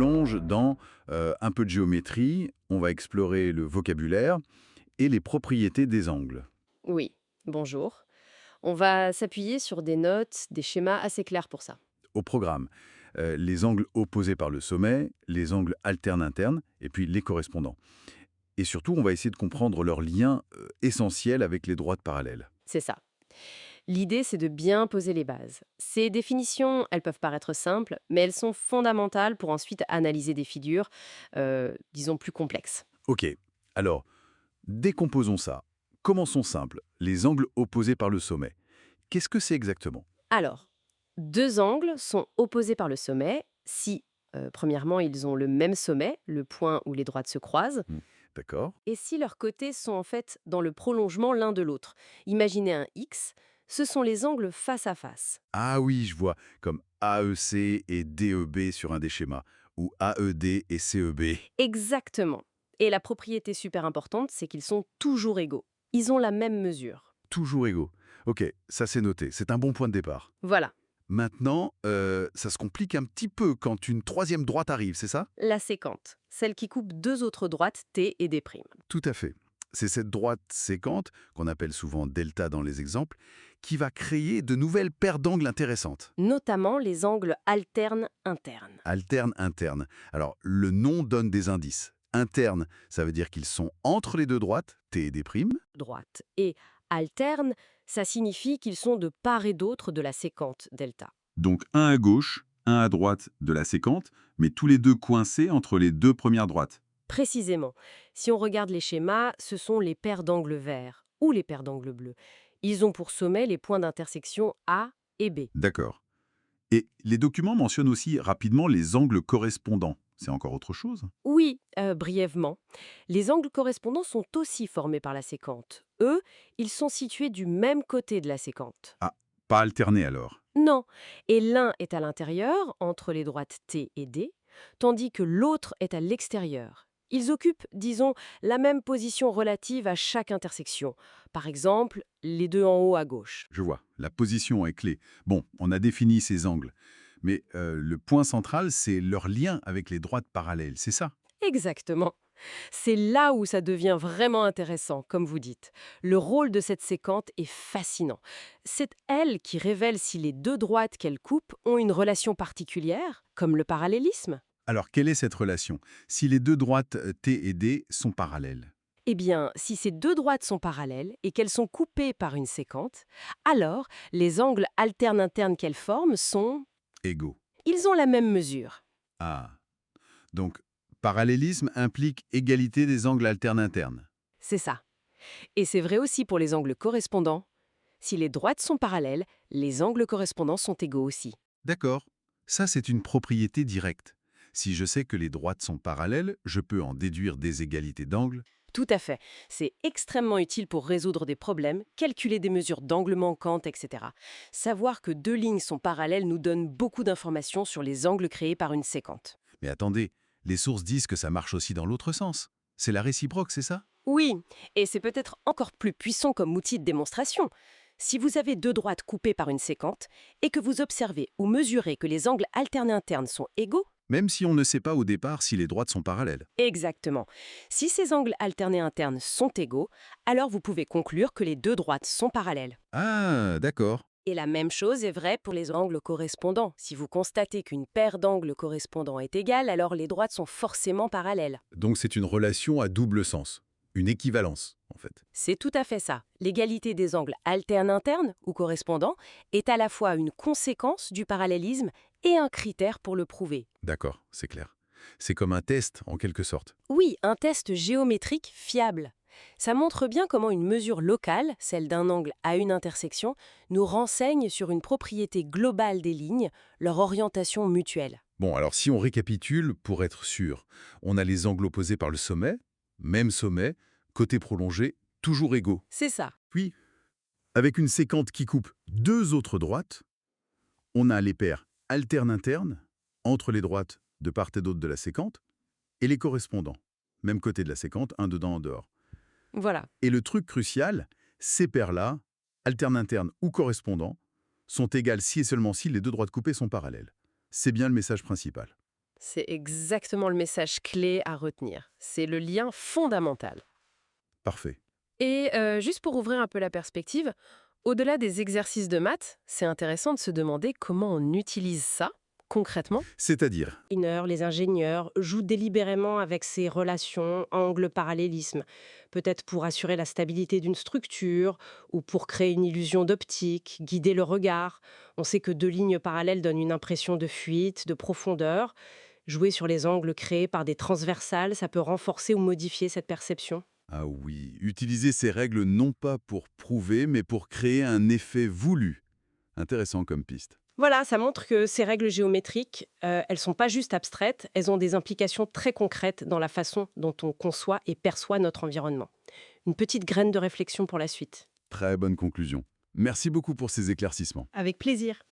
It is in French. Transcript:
plonge dans un peu de géométrie, on va explorer le vocabulaire et les propriétés des angles. Oui, bonjour. On va s'appuyer sur des notes, des schémas assez clairs pour ça. Au programme, les angles opposés par le sommet, les angles alternes internes et puis les correspondants. Et surtout, on va essayer de comprendre leurs liens essentiels avec les droites parallèles. C'est ça. L'idée, c'est de bien poser les bases. Ces définitions, elles peuvent paraître simples, mais elles sont fondamentales pour ensuite analyser des figures, disons, plus complexes. Ok, alors, décomposons ça. Commençons simple, les angles opposés par le sommet. Qu'est-ce que c'est exactement? Alors, deux angles sont opposés par le sommet si, premièrement, ils ont le même sommet, le point où les droites se croisent, Hmm, d'accord. et si leurs côtés sont en fait dans le prolongement l'un de l'autre. Imaginez un X, ce sont les angles face à face. Ah oui, je vois, comme AEC et DEB sur un des schémas, ou AED et CEB. Exactement. Et la propriété super importante, c'est qu'ils sont toujours égaux. Ils ont la même mesure. Toujours égaux. Ok, ça c'est noté, c'est un bon point de départ. Voilà, Maintenant, ça se complique un petit peu quand une troisième droite arrive, c'est ça? la séquente, celle qui coupe deux autres droites T et D'. Tout à fait. C'est cette droite séquente, qu'on appelle souvent delta dans les exemples, qui va créer de nouvelles paires d'angles intéressantes. Notamment les angles alternes internes. Alterne, interne. Alors, le nom donne des indices. Interne, ça veut dire qu'ils sont entre les deux droites, T et D'. Droite. Et alterne, ça signifie qu'ils sont de part et d'autre de la séquente delta. Donc un à gauche, un à droite de la séquente, mais tous les deux coincés entre les deux premières droites. Précisément. Si on regarde les schémas, ce sont les paires d'angles verts ou les paires d'angles bleus. Ils ont pour sommet les points d'intersection A et B. D'accord. Et les documents mentionnent aussi rapidement les angles correspondants. C'est encore autre chose? Oui, brièvement. Les angles correspondants sont aussi formés par la séquente. Eux, ils sont situés du même côté de la séquente. Ah, pas alterné alors. Non, et l'un est à l'intérieur, entre les droites T et D, tandis que l'autre est à l'extérieur. Ils occupent, disons, la même position relative à chaque intersection. Par exemple, les deux en haut à gauche. Je vois, la position est clé. Bon, on a défini ces angles. Mais le point central, c'est leur lien avec les droites parallèles, c'est ça? Exactement. C'est là où ça devient vraiment intéressant, comme vous dites. Le rôle de cette séquente est fascinant. C'est elle qui révèle si les deux droites qu'elle coupe ont une relation particulière, comme le parallélisme. Alors, quelle est cette relation? Si les deux droites T et D sont parallèles. Eh bien, si ces deux droites sont parallèles et qu'elles sont coupées par une séquente, alors les angles alternes internes qu'elles forment sont... Égaux. Ils ont la même mesure. Ah. Donc, parallélisme implique égalité des angles alternes internes. C'est ça. Et c'est vrai aussi pour les angles correspondants. Si les droites sont parallèles, les angles correspondants sont égaux aussi. D'accord. Ça, c'est une propriété directe. Si je sais que les droites sont parallèles, je peux en déduire des égalités d'angles. Tout à fait. C'est extrêmement utile pour résoudre des problèmes, calculer des mesures d'angle manquantes, etc. Savoir que deux lignes sont parallèles nous donne beaucoup d'informations sur les angles créés par une séquente. Mais attendez, les sources disent que ça marche aussi dans l'autre sens. C'est la réciproque, c'est ça? Oui, et c'est peut-être encore plus puissant comme outil de démonstration. Si vous avez deux droites coupées par une séquente et que vous observez ou mesurez que les angles alternés internes sont égaux, Même si on ne sait pas au départ si les droites sont parallèles. exactement. Si ces angles alternés internes sont égaux, alors vous pouvez conclure que les deux droites sont parallèles. Ah, d'accord. Et la même chose est vraie pour les angles correspondants. Si vous constatez qu'une paire d'angles correspondants est égale, alors les droites sont forcément parallèles. Donc c'est une relation à double sens. Une équivalence, en fait. C'est tout à fait ça. L'égalité des angles alternes internes ou correspondants est à la fois une conséquence du parallélisme et un critère pour le prouver. D'accord, c'est clair. C'est comme un test, en quelque sorte. Oui, un test géométrique fiable. Ça montre bien comment une mesure locale, celle d'un angle à une intersection, nous renseigne sur une propriété globale des lignes, leur orientation mutuelle. Bon, alors si on récapitule, pour être sûr, on a les angles opposés par le sommet, même sommet, côté prolongé, toujours égaux. C'est ça. Puis, avec une séquente qui coupe deux autres droites, on a les paires alternes internes, entre les droites de part et d'autre de la séquente, et les correspondants, même côté de la séquente, un dedans, un dehors. Voilà. Et le truc crucial, ces paires-là, alternes internes ou correspondants, sont égales si et seulement si les deux droites coupées sont parallèles. C'est bien le message principal. C'est exactement le message clé à retenir. C'est le lien fondamental. Parfait. Et juste pour ouvrir un peu la perspective, au-delà des exercices de maths, c'est intéressant de se demander comment on utilise ça concrètement. C'est-à-dire, Les ingénieurs jouent délibérément avec ces relations, angles, parallélismes, peut-être pour assurer la stabilité d'une structure ou pour créer une illusion d'optique, guider le regard. On sait que deux lignes parallèles donnent une impression de fuite, de profondeur. Jouer sur les angles créés par des transversales, ça peut renforcer ou modifier cette perception. ah oui, utiliser ces règles non pas pour prouver, mais pour créer un effet voulu. Intéressant comme piste. Voilà, ça montre que ces règles géométriques, elles sont pas juste abstraites, elles ont des implications très concrètes dans la façon dont on conçoit et perçoit notre environnement. Une petite graine de réflexion pour la suite. Très bonne conclusion. Merci beaucoup pour ces éclaircissements. Avec plaisir.